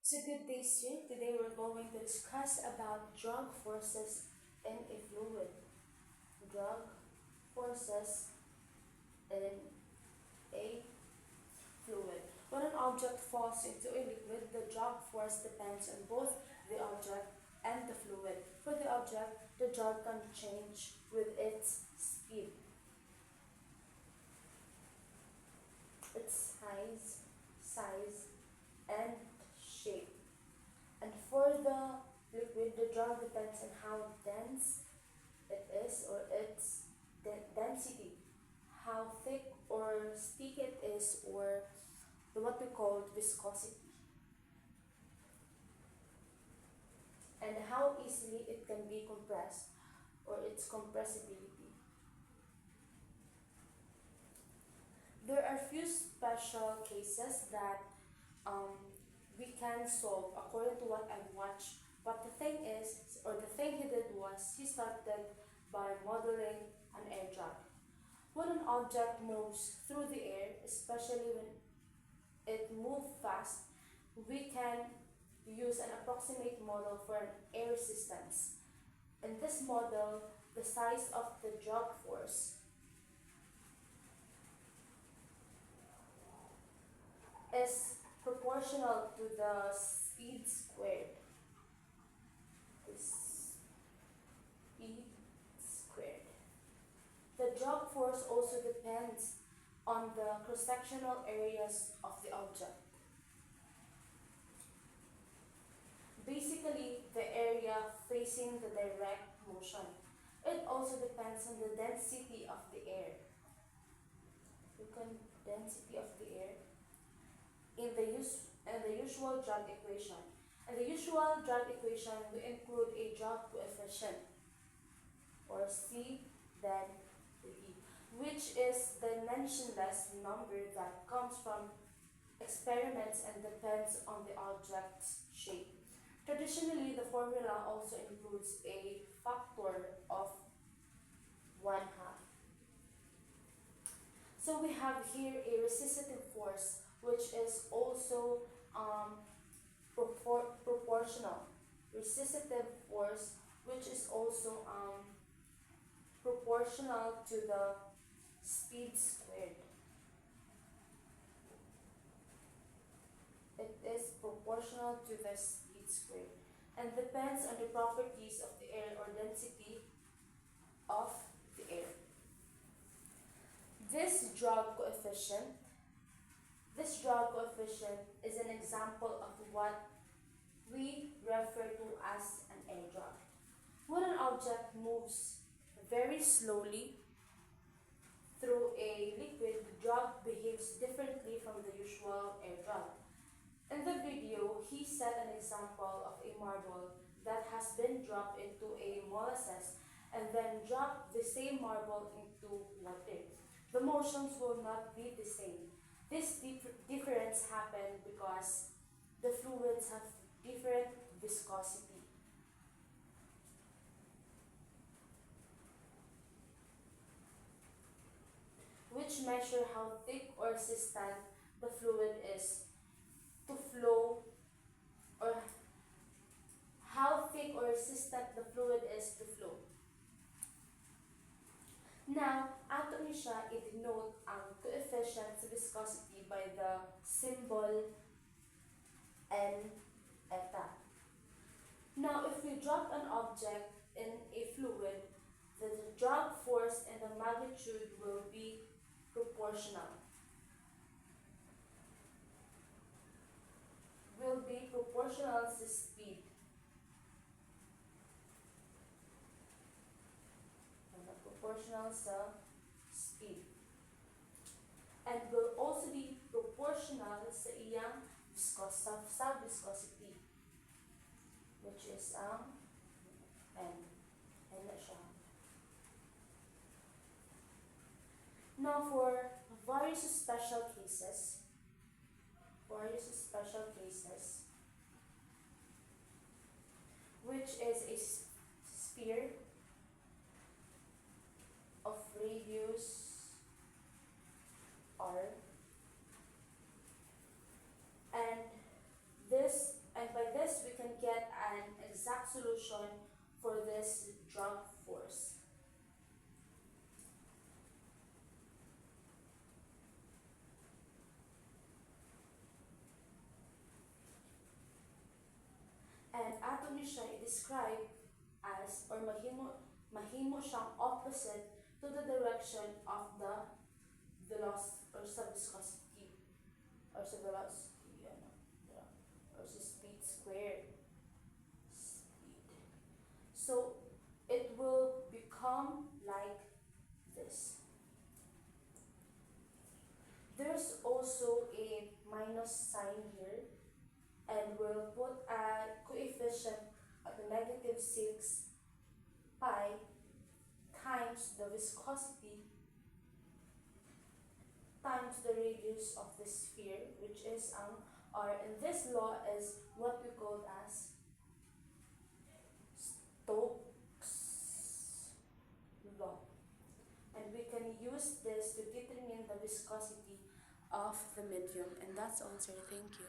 So good day, student. Today we're going to discuss about drug forces in a fluid. Drug forces in a fluid. When an object falls into a liquid, the drug force depends on both the object and the fluid. For the object, the drug can change with its speed, its size, and shape. And for the liquid, the drug depends on how dense it is or its density, how thick or sticky it is, or what we call viscosity, and how easily it can be compressed or its compressibility. There are few special cases that um, we can solve according to what I've watched. But the thing is, or the thing he did was, he started by modeling an air drug. When an object moves through the air, especially when it moves fast, we can use an approximate model for an air resistance. In this model, the size of the drug force is proportional to the speed squared. The speed squared. The drug force also depends on the cross-sectional areas of the object. Basically, the area facing the direct motion. It also depends on the density of the air. Look at density of the air in the usual drug equation. In the usual drug equation, we include a drug coefficient, or C then E, which is the dimensionless number that comes from experiments and depends on the object's shape. Traditionally, the formula also includes a factor of 1/2. So we have here a resistive force, which is also proportional. Resistive force, which is also proportional to the speed squared. It is proportional to the speed squared and depends on the properties of the air or density of the air. This drug coefficient is an example of what we refer to as an air drug. When an object moves very slowly through a liquid, the drug behaves differently from the usual air drug. In the video, he set an example of a marble that has been dropped into a molasses and then drop the same marble into water. The motions will not be the same. This difference happens because the fluids have different viscosity. Which measure how thick or resistant the fluid is to flow, or how thick or resistant the fluid is to flow. Now, ato ni siya i-denote ang coefficient sa viscosity by the symbol N eta. Now, if we drop an object in a fluid, the drag force and the magnitude will be proportional. Will be proportional sa speed. Proportional sa speed. And will also be proportional sa iyang viscosity, which is N. N na siya. Now for various special cases, which is a sphere of radius R, and ato ni siya i-describe as or mahimo siyang opposite to the direction of the velocity or sa viscosity or sa velocity or sa speed squared. So it will become like this. There's also a minus sign here, and we'll put a coefficient of negative 6 pi times the viscosity times the radius of the sphere, which is or in this law is what we call as Stokes law. And we can use this to determine the viscosity of the medium. And that's all, sir. Thank you.